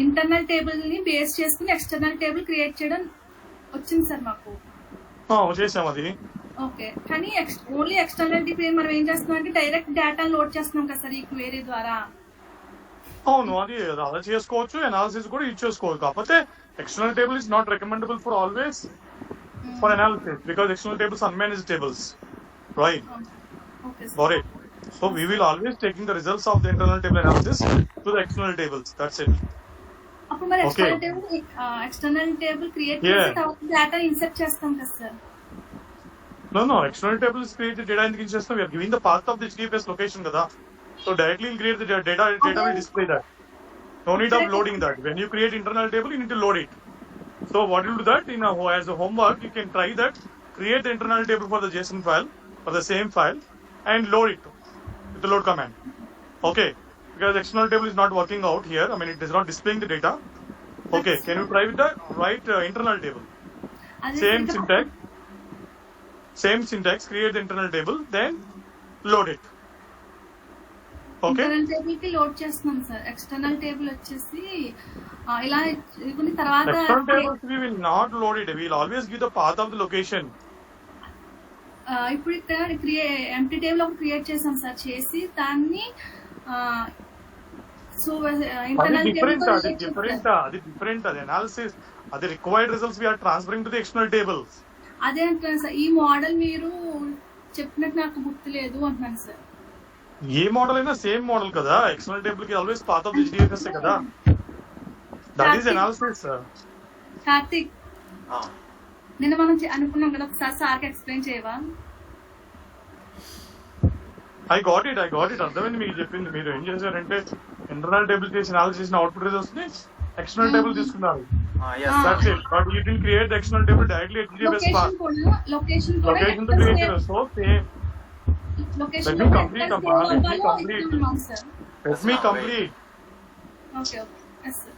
Internal table ని base చేసుకుని external table create చేయడం వచ్చింది సార్ మాకు. చేసాం అది. ఓకే, కానీ ఓన్లీ ఎక్స్టర్నల్ టేబుల్ మనం ఏం చేస్తున్నాం అంటే డైరెక్ట్ డేటా లోడ్ చేస్తున్నాం కదా సార్ ఈ క్వెరీ ద్వారా. అవును, అది అలా చేసుకోవచ్చు, అనాలిసిస్ కూడా యూజ్ చేసుకోవచ్చు. కాకపోతే external table is not recommendable for always for analysis because external tables unmanaged tables, right? Okay. So we will always taking the results of the internal table analysis to the external tables. That's it. అప్పుడు మరి external table create చేసి తర్వాత data insert చేస్తాం కదా sir. No. External table is created data in the system. We are giving the path of the HDFS location, kada. So directly will create the data will display that. No need of loading that. When you create internal table, you need to load it. So what you do that as a homework, you can try that. Create the internal table for the JSON file for the same file and load it with the load command. Okay, because external table is not working out here. I mean, it is not displaying the data. Okay, can you try with that? Write internal table. Same syntax. Create the internal table, then load it. Okay. Internal table కి load చేస్తున్నాం sir. External table వచ్చేసి ఇలా ఇవన్నీ తర్వాత external tables we will not load it. We will always give the path of the location. ఇప్పుడు ఇక్కడ empty table ఒకటి create చేసాం సార్. చేసి దాన్ని సో ఇంటర్నల్ టేబుల్ అది డిఫరెంట్ అది అనాలిసిస్, అది required results we are transferring to the external tables. అదే అంటున్నాను సార్. ఈ మోడల్ మీరు చెప్పినట్టు నాకు గుర్తులేదు అంటున్నాను సార్. ఏ మోడల్ అయినా సేమ్ మోడల్ కదా. ఎక్స్టర్నల్ టేబుల్ కి ఆల్వేస్ పాత్ ఆఫ్ HDFS కదా. That is analysis. కార్తిక్, నిన్న మనం అనుకున్నాం కదా, ఒకసారి సార్కి ఎక్స్ప్లెయిన్ చేయవా? ఐ గాట్ ఇట్ అర్థమైంది మీకు చెప్పింది. మీరు ఏం చేశారంటే ఇంటర్నల్ టేబుల్ చేసి అనాలిసిస్ చేసిన అవుట్పుట్ రిజల్ట్స్ ని ఎక్స్టర్నల్ టేబుల్ తీసుకున్నారు. That's it. But you didn't create the external table directly at HDFS path. Location to create it. So same. Let me complete. Okay. Yes, sir.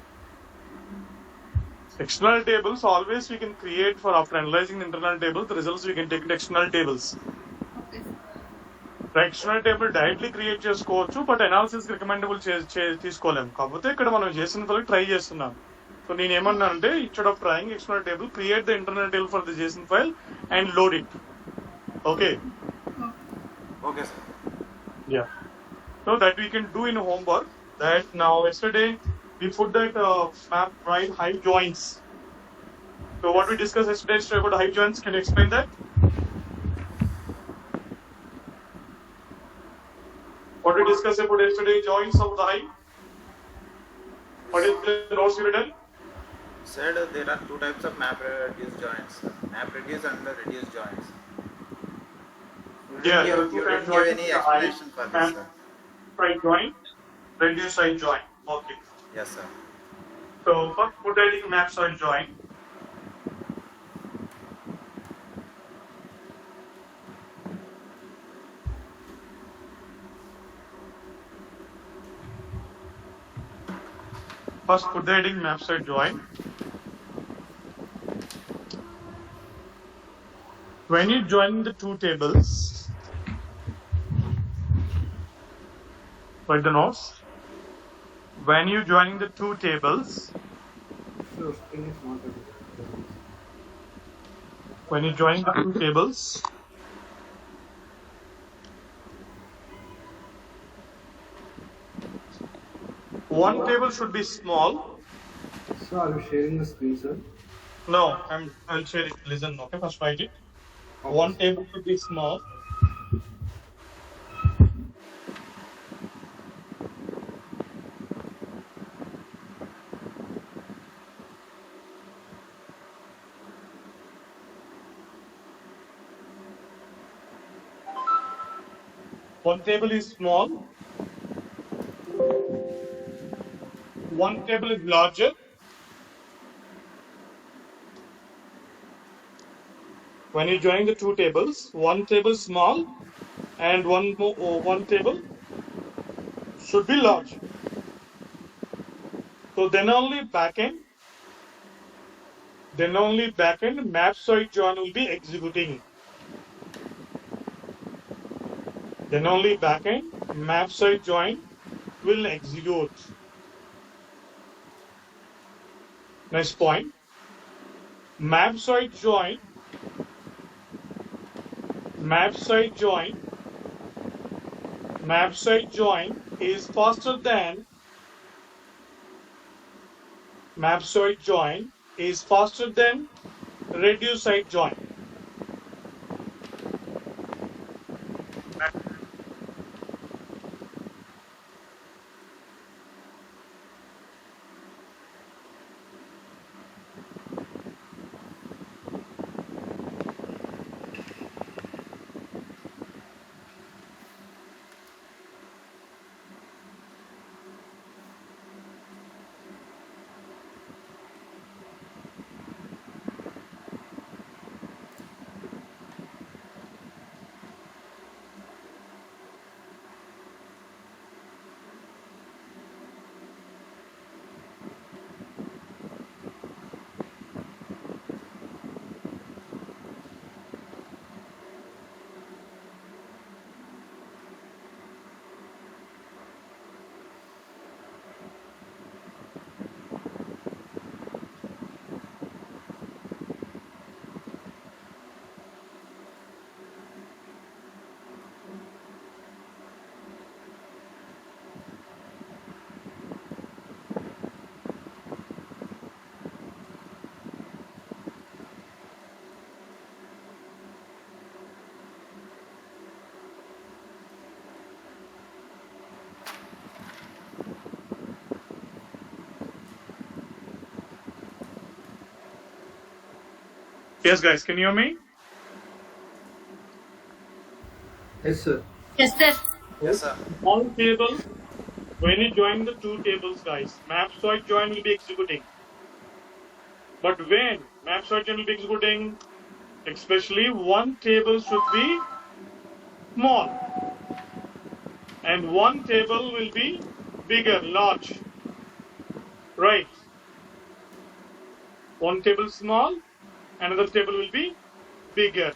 External tables always we can create for after analyzing the internal table. The results we can take to external tables. Okay. The external table directly create చేసుకోవచ్చు, but analysis recommendable తీసుకోలేము. కాకపోతే ఇక్కడ మనం JSON file try చేస్తున్నాం. So నేను ఏమన్నానంటే instead of trying external table, create the internal table for the JSON file and load it. Okay. Okay, sir. Yeah. So that we can do in homework. That now yesterday we put that map right hive joins. So what we discussed yesterday about hive joins, can you explain that? What we discussed about yesterday joins of the hive? What is the notes you written? Said there are two types of map reduce joins. Map reduce and the reduce joins. Yeah, you didn't give any explanation for this, sir. Right join, reduce side join. Okay. Yes, sir. So first put adding map side join. First put the heading map side join. When you join the two tables, write the notes. When you join the two tables, when you join the two tables, one table should be small. So are you sharing the screen, sir? No, I'll share it. Listen, okay, first write it. One table should be small. One table is small. One table is larger. When you join the two tables, one table small and one table should be large. So then only backend map side join will be executing. Then only backend map side join will execute. Next point. Map side join is faster than reduce side join. Yes, guys, can you hear me? Yes, sir. Yes, sir. Yes, sir. Small table, when you join the two tables, guys, map side join will be executing. But when map side join will be executing, especially one table should be small and one table will be bigger, large, right? One table small, another table will be bigger.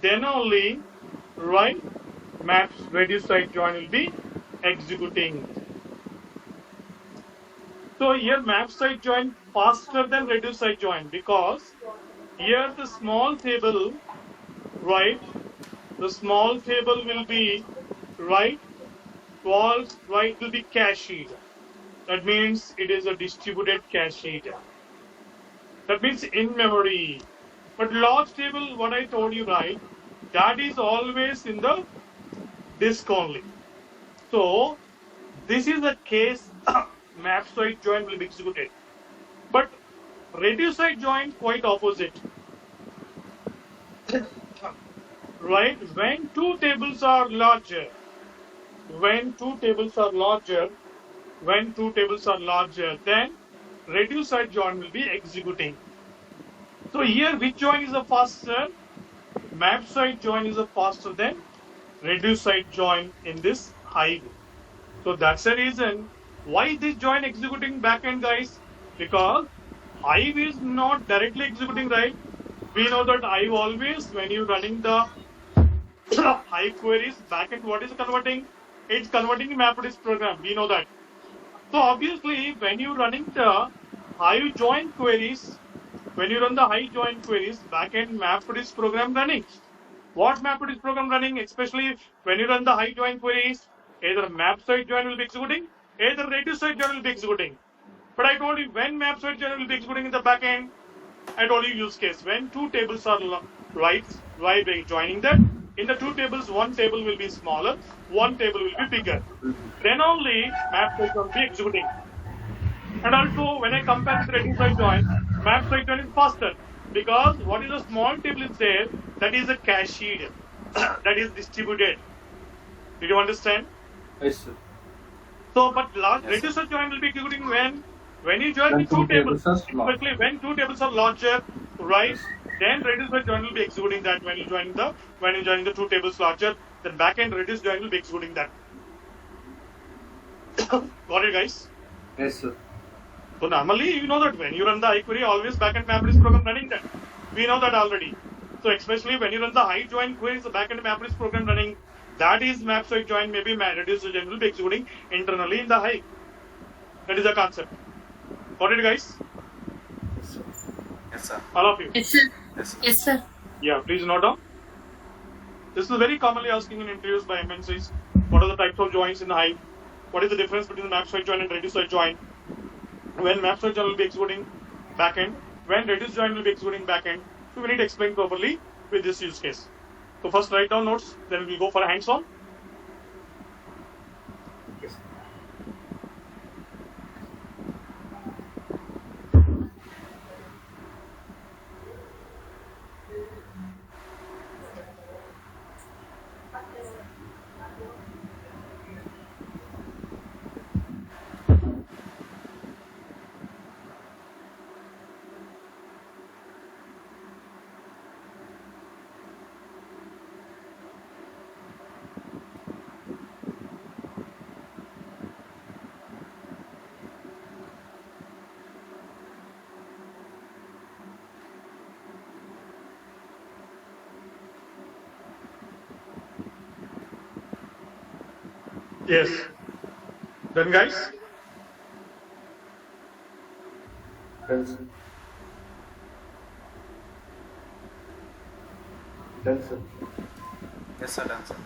Then only, right, maps reduce side join will be executing. So here map side join faster than reduce side join because here the small table, right, the small table will be, right, false, right, will be cached. That means it is a distributed cache. That means in memory. But large table, what I told you, right, that is always in the disk only. So this is the case map side join will be executed. But reduce side join quite opposite. Right? When two tables are larger, then reduce side join will be executing. So here which join is the faster? Map side join is the faster than reduce side join in this Hive. So that's the reason why this join executing backend, guys, because Hive is not directly executing, right? We know that Hive always, when you're running the Hive queries, backend what is converting? It's converting the MapReduce program. We know that. So obviously, when you're running the Hive join queries, backend MapReduce program running. What MapReduce program running? Especially when you run the Hive join queries, either map side join will be executing, either reduce side join will be executing. But I told you when map side join will be executing in the backend, I told you use case when two tables are right by joining them. In the two tables, one table will be smaller, one table will be bigger. Then only map side join will be executing. And also when I compare with reduce side join, map side join is faster because what is a small table is there, that is a cached, that is distributed. Did you understand? Yes, sir. So, but reduce side join will be executing when you join the two tables, especially when two tables are larger, right? Then reduce side join will be executing that when you join the two tables larger, then backend reduce join will be executing that. Got it, guys? Yes, sir. So normally you know that when you run the Hive query, always backend MapReduce program running that. We know that already. So especially when you run the Hive join queries, the backend MapReduce program running, that is map side join, maybe reduce join will be executing internally in the Hive. That is the concept. Got it, guys? Yes, sir. All of you. Yes, sir. Yes, sir. Yes, sir. Yeah, please note down. This is very commonly asking in interviews by MNCs. What are the types of joins in Hive? What is the difference between the map side join and reduce side join? When map side join will be executing backend, when reduce join will be executing backend. So we need to explain properly with this use case. So first write down notes, then we'll go for a hands-on. Yes. Yes. Then guys, Done, sir. Done, sir. Yes, sir. Done, sir.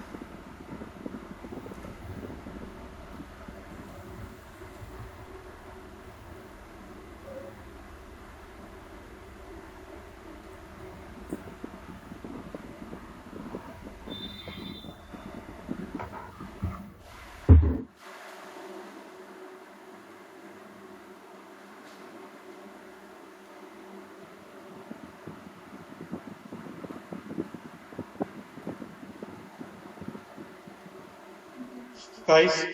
guys.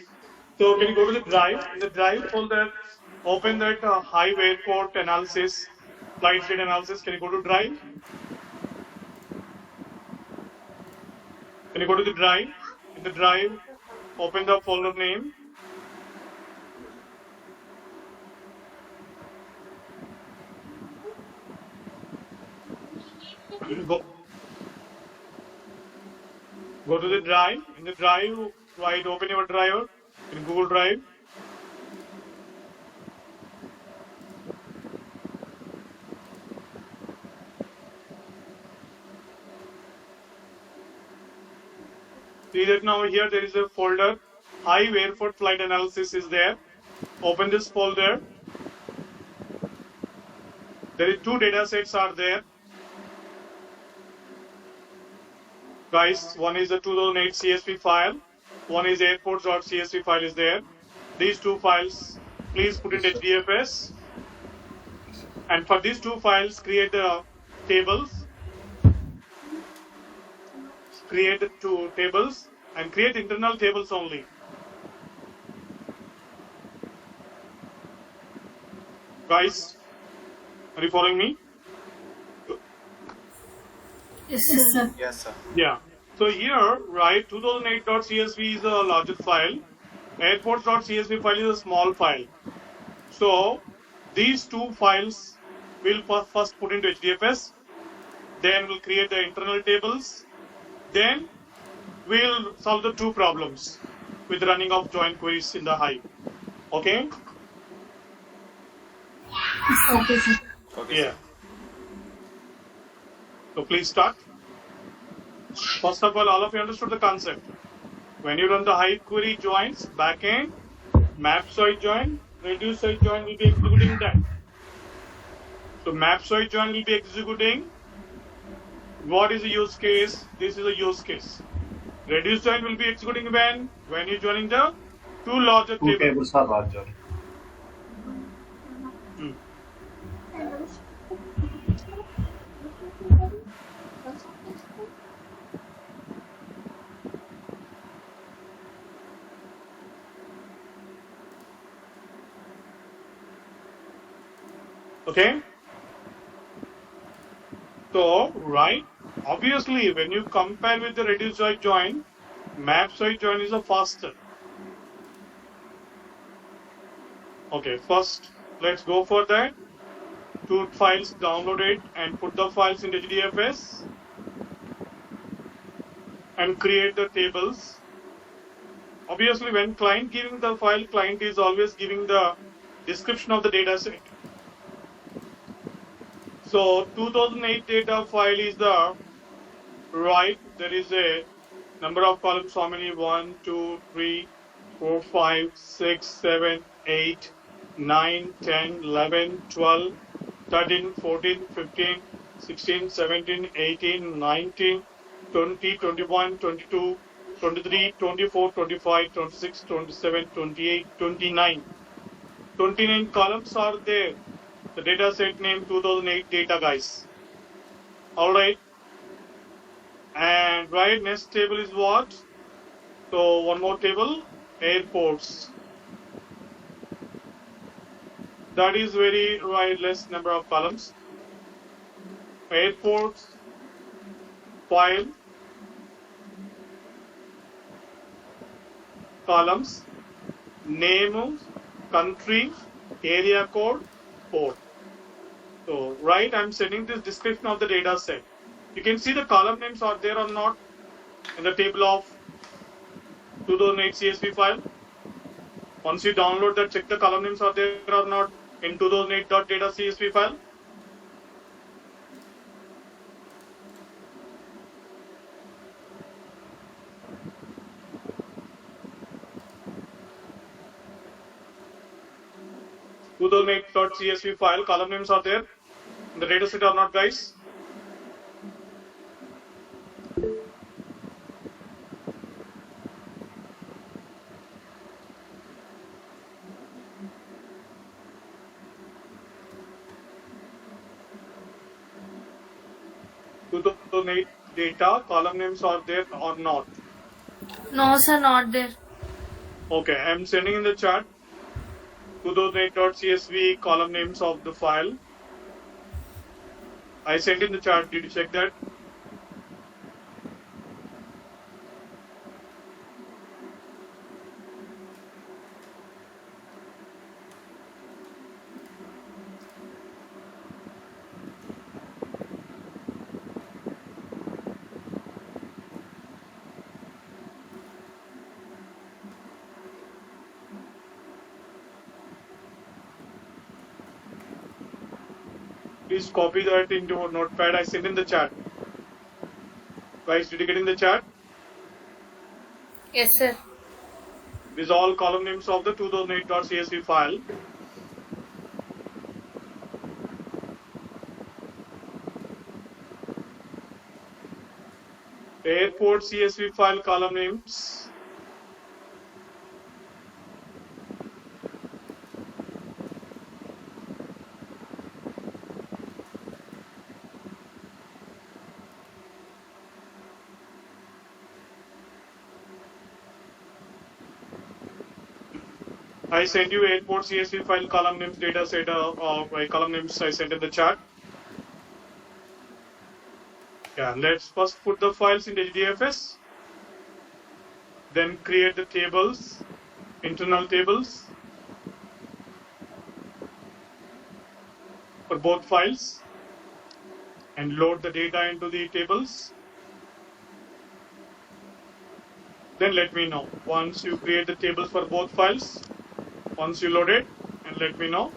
So can you go to the drive? In the drive folder, open that Hive airport analysis, flight state analysis. Can you go to drive? Can you go to the drive? In the drive, open the folder name. Go to the drive. In the drive, right, open your driver in Google Drive. See that now here there is a folder. Hive airport flight analysis is there. Open this folder. There is 2 data sets are there. Guys, one is a 2008 CSV file, one is airports.csv file is there. These 2 files, please put in HDFS. And for these 2 files, create the tables. Create the 2 tables and create internal tables only. Guys, are you following me? Yes, sir. Yes, sir. Yeah. So here, right, 2008.csv is a larger file. Airports.csv file is a small file. So these 2 files we'll first put into HDFS. Then we'll create the internal tables. Then we'll solve the 2 problems with running of join queries in the Hive. Okay? Okay, sir. Okay, Yeah. So please start. First of all of you understood the concept. When you run the Hive query joins, backend, map side join, reduce side join will be executing that. So map side join will be executing. What is the use case? This is a use case. Reduce join will be executing when you're joining the 2 larger 2 tables. tables are larger. Okay? So, right, obviously when you compare with the reduce side join, map side join is a faster. Okay, first let's go for that. 2 files, download it and put the files in HDFS and create the tables. Obviously when client giving the file, client is always giving the description of the data set. So 2008 data file is the right. There is a number of columns. How many? 1, 2, 3, 4, 5, 6, 7, 8, 9, 10, 11, 12, 13, 14, 15, 16, 17, 18, 19, 20, 21, 22, 23, 24, 25, 26, 27, 28, 29. 29 columns are there. The data set name 2008 data, guys. Alright. And right next table is what? So one more table, airports. That is very right, less number of columns. Airports, file, columns, name, country, area code, port. So right, I'm sending this description of the data set. You can see the column names are there or not in the table of 2008 CSV file. Once you download that, check the column names are there or not in 2008.data CSV file. .csv file, column names are there in the data set or not, guys? Data, column names are there or not? No, sir, not there. Okay, I'm sending in the chat 2008.csv column names of the file. I sent in the chat. Did you check that? Please copy that into a notepad. I sent in the chat. Guys, did you get in the chat? Yes, sir. These are all column names of the 2008.csv file. Airport CSV file column names. I sent you airport CSV file column names data set column names I sent in the chat. Yeah, let's first put the files in HDFS, then create the tables, internal tables for both files and load the data into the tables. Then let me know once you create the tables for both files. Once you load it, and let me know.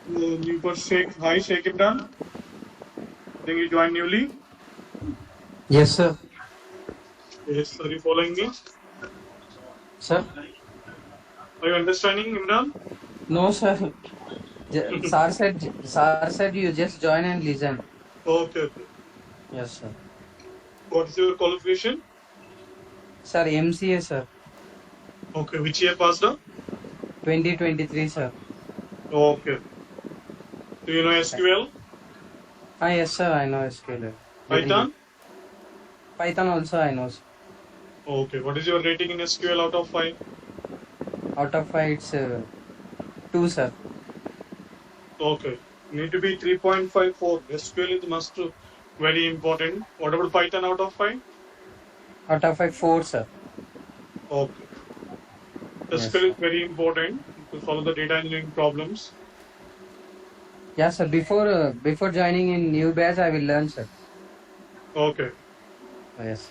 You got Sheikh. Hi, Sheikh Imran. I think you joined newly. Yes, sir. Yes, are you following me? Sir? Are you understanding, Imran? No, sir. Sir said you just join and listen. Okay. Yes, sir. What is your qualification? Sir, MCA, sir. Okay, which year passed out? 2023, sir. Okay. Do you know SQL? Yes, sir, I know SQL. Python? Python also I know, sir. Okay, what is your rating in SQL out of 5? Out of 5, it's 2, sir. Okay, need to be 3.54. SQL is must very important. What about Python out of 5? Out of 5, 4, sir. Okay. The Yes, skill sir. is very important to solve the data engineering problems. Yeah, sir. Before joining in new batch, I will learn, sir. Okay. Yes.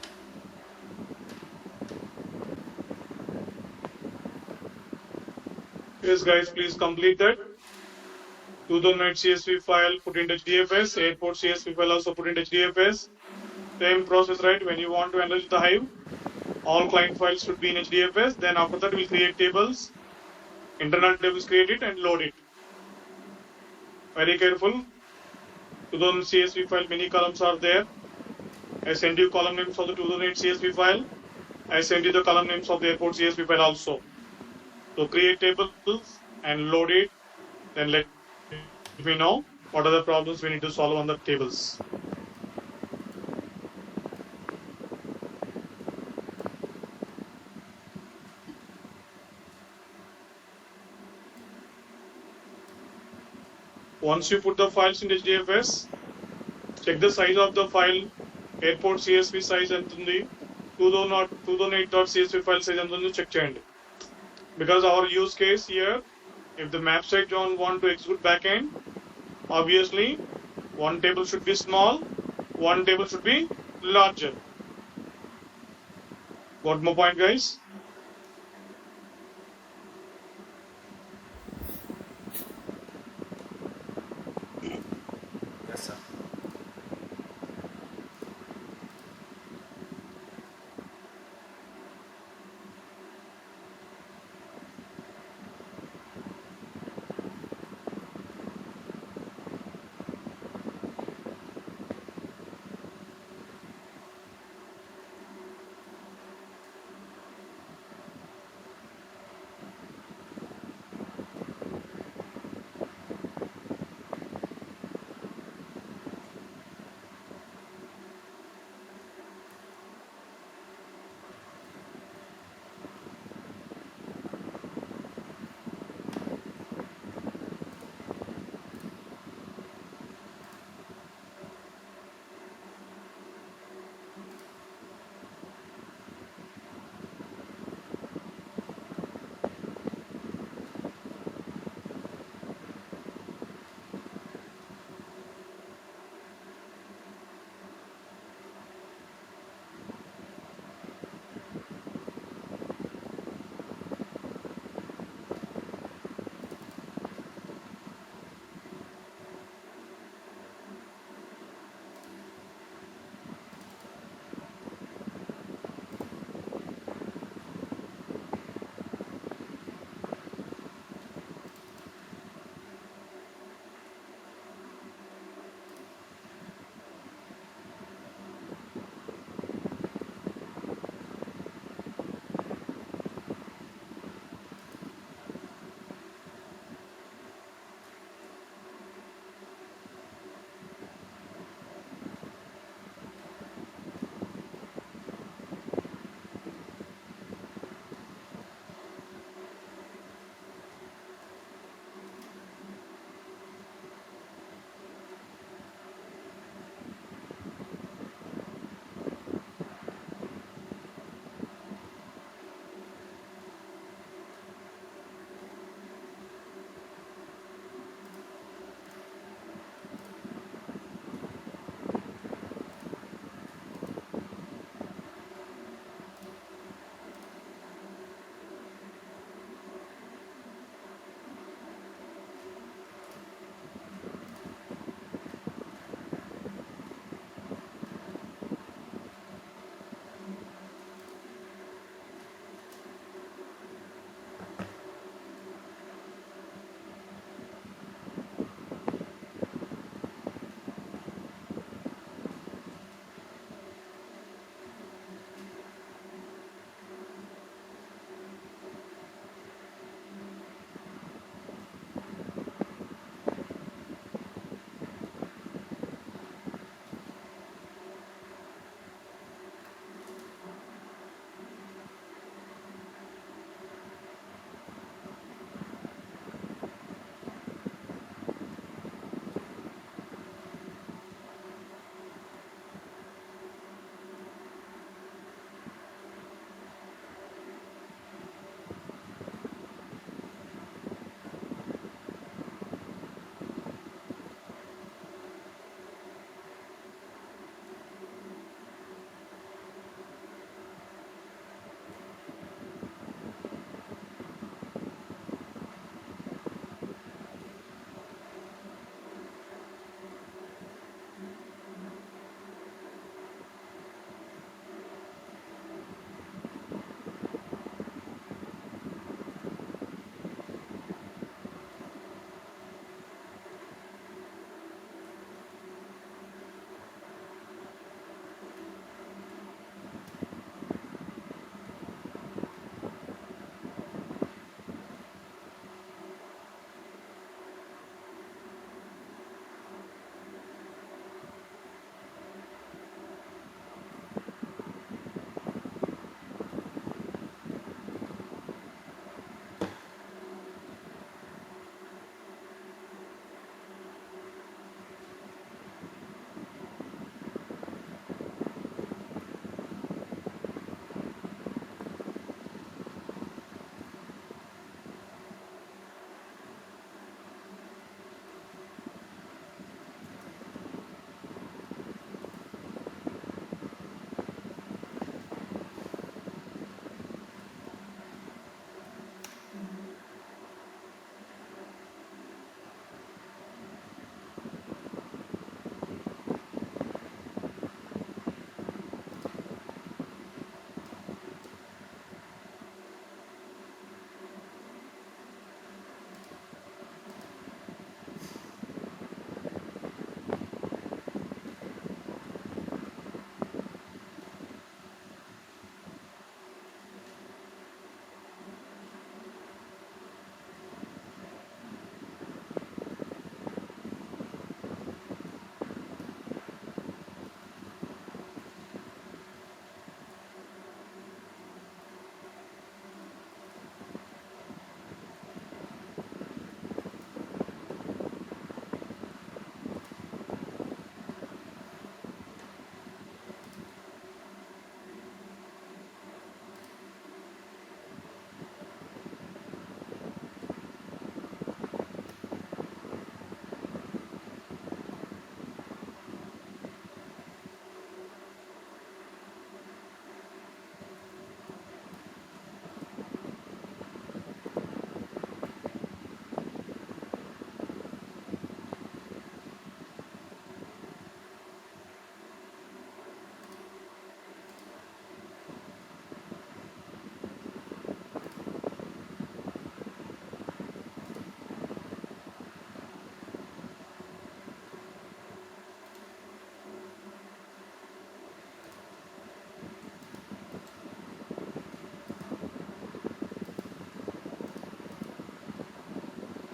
Yes, guys, please complete that. 2008 CSV file put into HDFS. Airport CSV file also put into HDFS. Same process, right? When you want to enrich the Hive, all client files should be in HDFS. Then after that, we'll create tables, internal tables, create it and load it. Very careful. 2000 CSV file, many columns are there. I send you column names of the 2008 CSV file. I send you the column names of the airport CSV file also. So create tables and load it. Then let me know what are the problems we need to solve on the tables. Once you put the files in HDFS, check the size of the file. Airport CSV size and the 2008.csv file size and check change. Because our use case here, if the map site don't want to execute backend, obviously one table should be small, one table should be larger. Got my point, guys? Yes, sir.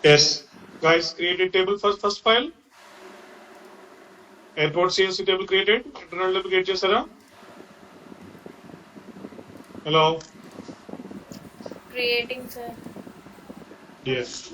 Yes. Guys, create a table first file. Airport CSC table created. Internal table create chesara. Hello. Creating, sir. Yes.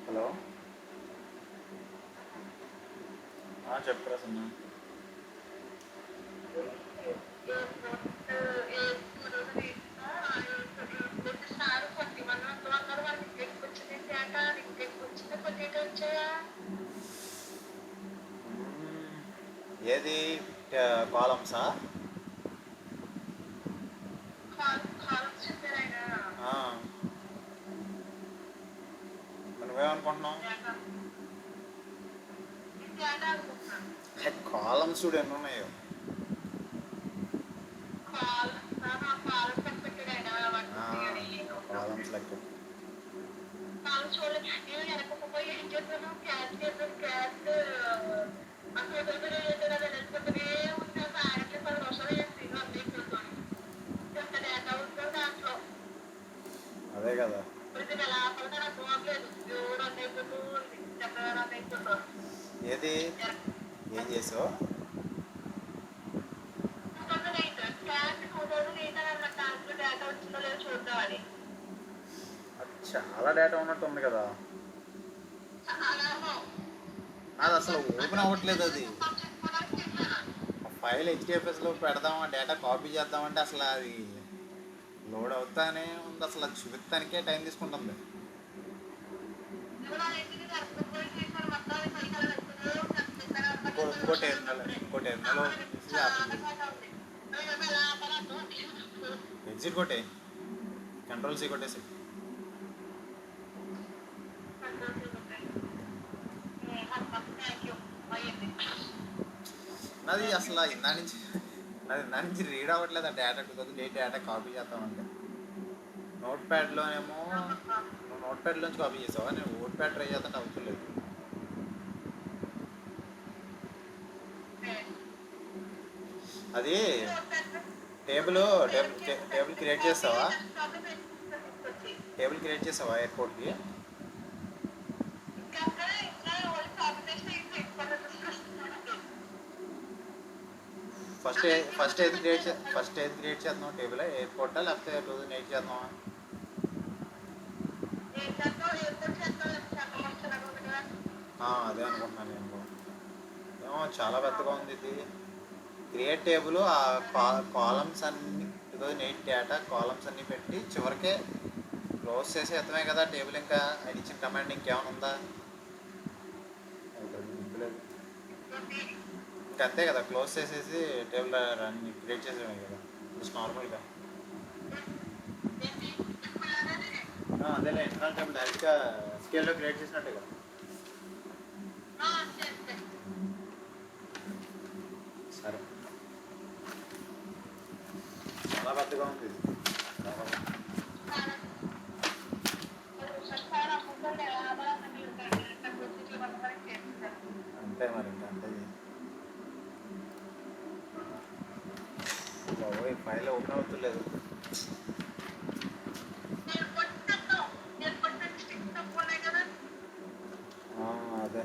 Hello చెప్పరా సన్నా. ఏది కాలమ్సా? నువ్వేమనుకుంటున్నావు? Columns చూడు ఎన్ని ఉన్నాయో. Columns లెక్క అదే కదా. ఏది ఏం చేసావు? చాలా డేటా ఉన్నట్టు ఉంది కదా. అది అసలు ఓపెన్ అవ్వట్లేదు. అది ఫైల్ హెచ్డిఎఫ్ఎస్లో పెడదాం, డేటా కాపీ చేద్దామంటే అసలు అది లోడ్ అవుతానే ఉంది. అసలు అది చూపిస్తానికే టైం తీసుకుంటుంది. ఇంకో టెర్మినల్ ఎగ్జిట్ కొట్టే, కంట్రోల్ సి కొట్టేసి. నాది అసలు ఇందా నుంచి రీడ్ అవ్వట్లేదు. ఆ డేటా 2008 డేటా కాపీ చేద్దామంటే నోట్ ప్యాడ్లోనేమో. నువ్వు నోట్ ప్యాడ్లోంచి కాపీ చేసావా? నేను నోట్ ప్యాడ్ ట్రై చేద్దాం అవుతులేదు. అది టేబుల్ క్రియేట్ చేస్తావా? టేబుల్ క్రియేట్ చేసావా ఎయిర్పోర్ట్కి? ఫస్ట్ ఏది క్రియేట్ చేద్దాం? టేబుల్ ఎయిర్పోర్టా లేకపోతే 2008 చేద్దామా? అదే అనుకుంటున్నాను నేను కూడా. ఏమో చాలా పెద్దగా ఉంది ఇది. క్రియేట్ టేబుల్ ఆ కాలమ్స్ అన్ని 2008 డేటా కాలమ్స్ అన్నీ పెట్టి చివరికే క్లోజ్ చేసి ఎత్తమే కదా టేబుల్. ఇంకా అది ఇచ్చిన కమాండ్ ఇంకేమైనా ఉందా? ఇంకంతే కదా, క్లోజ్ చేసేసి టేబుల్ అన్ని క్రియేట్ చేసేమే కదా జస్ట్ నార్మల్గా. అదేలే ఇంటర్నల్ టేబుల్ డైరెక్ట్గా స్కేల్లో క్రియేట్ చేసినట్టే కదా. సరే, చాలా పెద్దగా ఉంది ఇది. అంతే మరి, ఇంకా అంతే. బాబోయ్, ఫైల్ ఓపెన్ అవుతులేదు. అదే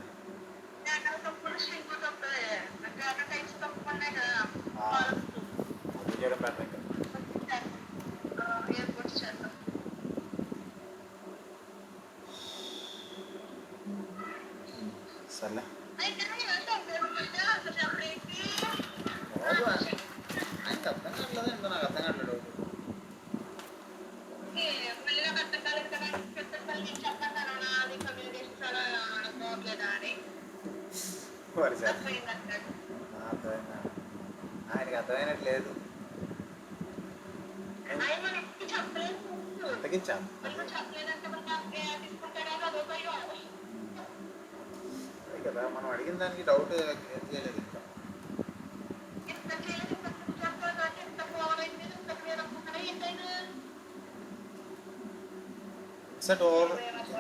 అది చేయడం బెటర్ ఇంకా. సర్లే బాబు, ఆయనకి అర్థం కావట్లేదు. ఏంటో నాకు అర్థం కావట్లేదు. ఆయనకి అర్థమైనట్లేదు. తగ్గించాను కదా, మనం అడిగిన దానికి డౌట్ క్లియర్ చేయలేదు ఇంకా.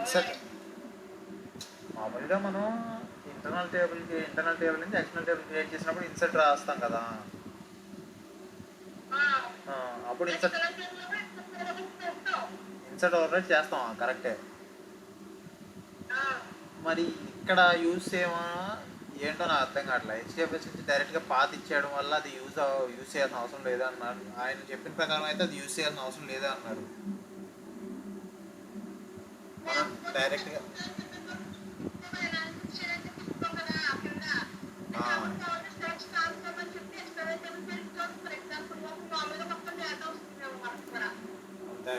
ఇన్సర్ట్ మామూలుగా మనం ఇంటర్నల్ టేబుల్ నుంచి ఎక్స్టర్నల్ టేబుల్ క్రియేట్ చేసినప్పుడు ఇన్సర్ట్ రాస్తాం కదా. అప్పుడు ఇన్సర్ట్ ఓవర్రైట్ చేస్తాం, కరెక్టే. మరి ఇక్కడ యూజ్ ఏంటో నాకు అర్థం కావట్లేదు. హెచ్డిఎఫ్ఎస్ నుంచి డైరెక్ట్గా పాత్ ఇచ్చేయడం వల్ల అది యూజ్ చేయాల్సిన అవసరం లేదా అన్నారు. ఆయన చెప్పిన ప్రకారం అయితే అది యూజ్ చేయాల్సిన అవసరం లేదా అన్నారు. మనం డైరెక్ట్గా అంతే.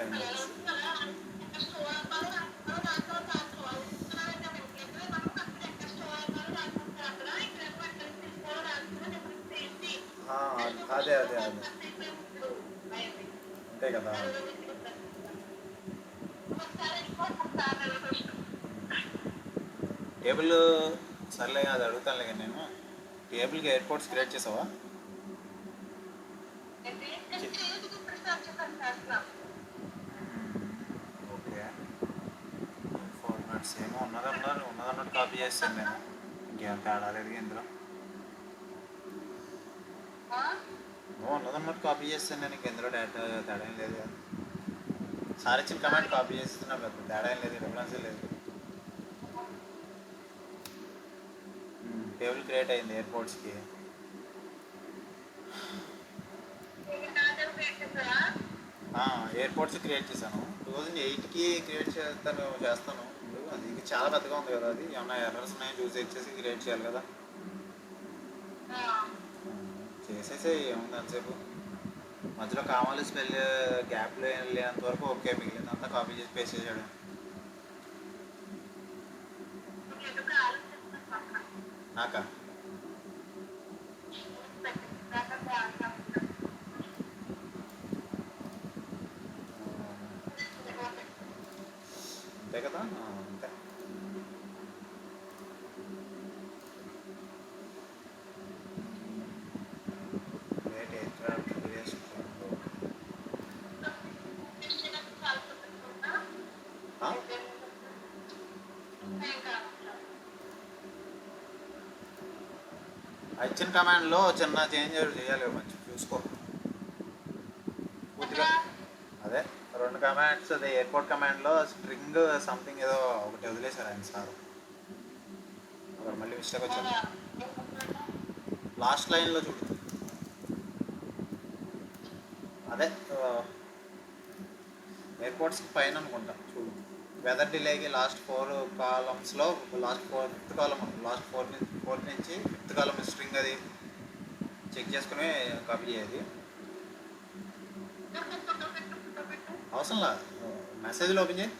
అదే అంతే కదా. టేబుల్ సర్లే అది అడుగుతానులే కానీ నేను టేబుల్కి ఎయిర్పోర్ట్స్ క్రియేట్ చేసావా? ఓకే, ఫార్మాట్స్ ఏమో ఉన్నదన్నట్టు కాపీ చేస్తాను నేను, ఇంకేం తేడా లేదు ఇందులో. ఉన్నదన్నట్టు కాపీ చేస్తాను నేను, ఇంకెందులో డేటా తేడా ఏం లేదు కదా. సార్ ఇచ్చిన కమాండ్ కాపీ చేస్తున్నా, పెద్ద తేడా ఏం లేదు, డిఫరెన్స్ లేదు. టేబుల్ క్రియేట్ అయింది ఎయిర్పోర్ట్స్కి. ఎయిర్పోర్ట్స్ క్రియేట్ చేశాను 2008కి క్రియేట్ చేస్తాను. ఇప్పుడు అది ఇంకా చాలా పెద్దగా ఉంది కదా, అది ఏమన్నా ఎర్రర్స్ ఉన్నాయో చూసి వచ్చేసి క్రియేట్ చేయాలి కదా. చేసేసే ఏముంది అంతసేపు, మధ్యలో కామాలు స్పెల్ గ్యాప్లో లేనంత వరకు ఓకే, మిగిలినంతా కాపీ చేసి పేస్ట్ చేసాడు. నాకా అంతే కదా, అంతే. ఇచ్చిన కమాండ్లో చిన్న చేంజ్ చేయాలి, మంచి చూసుకో పూర్తిగా. అదే 2 కమాండ్స్, అదే ఎయిర్పోర్ట్ కమాండ్లో స్ట్రింగ్ సంథింగ్ ఏదో ఒకటి వదిలేశారు ఆయన సార్, అక్కడ మళ్ళీ మిస్టేక్ వచ్చింది. లాస్ట్ లైన్లో చూడు, అదే ఎయిర్పోర్ట్స్కి పైన అనుకుంటా చూడు, వెదర్ డిలేకి లాస్ట్ 4 కాలమ్స్లో లాస్ట్ 5th కాలమ్, లాస్ట్ 4 నుంచి 5th కాలమ్ స్ట్రింగ్ అది చెక్ చేసుకుని కాపీ చేయాలి. అవసరంలా, మెసేజ్లో ఓపెన్ చేయి.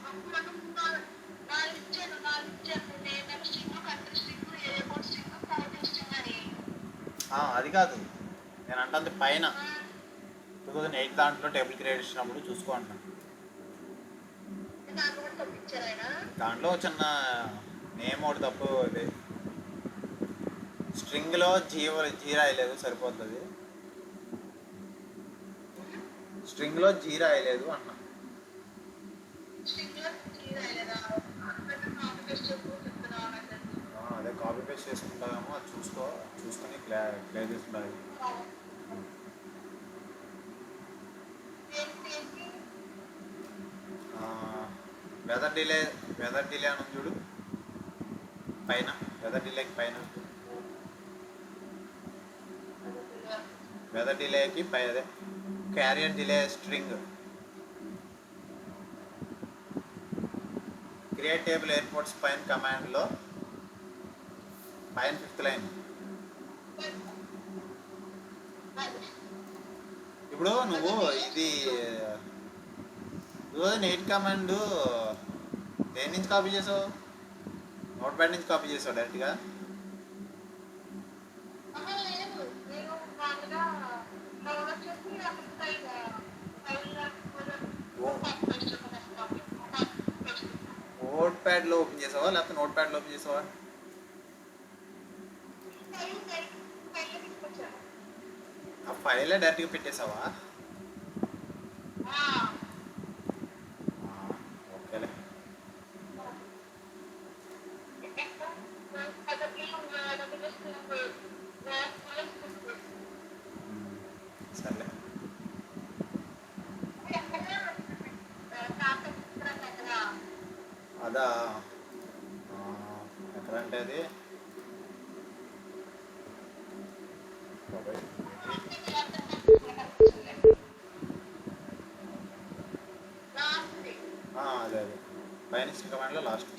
అది కాదు నేను అంటే పైన 2008 దాంట్లో టేబుల్ క్రియేట్ చేసినప్పుడు చూసుకో అంటున్నాను. దాంట్లో చిన్న నేమ్ ఒకటి తప్పు, ఇది స్ట్రింగ్లో జీ రాయలేదు, సరిపోతుంది. స్ట్రింగ్లో జీ రాయలేదు అన్నా. అదే కాపీ పేస్ట్ చేసుకుంటామో అది చూసుకొని క్లియర్ చేసుకుంటారు. వెదర్ డిలే అని చూడు పైన, వెదర్ డిలేకి పైన, వెదర్ డిలేకి పై అదే carrier delay string create table airports పైన కమాండ్లో పైన 5th లైన్. ఇప్పుడు నువ్వు ఇది 2008 కమాండ్ దేని నుంచి కాపీ చేసావు? నోట్ ప్యాడ్ నుంచి కాపీ చేసావు డైరెక్ట్గా? నోట్ ప్యాడ్లో ఓపెన్ చేసావా లేకపోతే నోట్ ప్యాడ్లో ఓపెన్ చేసావా? ఆ ఫైలే డైరెక్ట్గా పెట్టేసావా? ఓకేలే. సర్లే. అదా ఎక్కడంటే అది అదే అదే పైన కమాండ్లో లాస్ట్.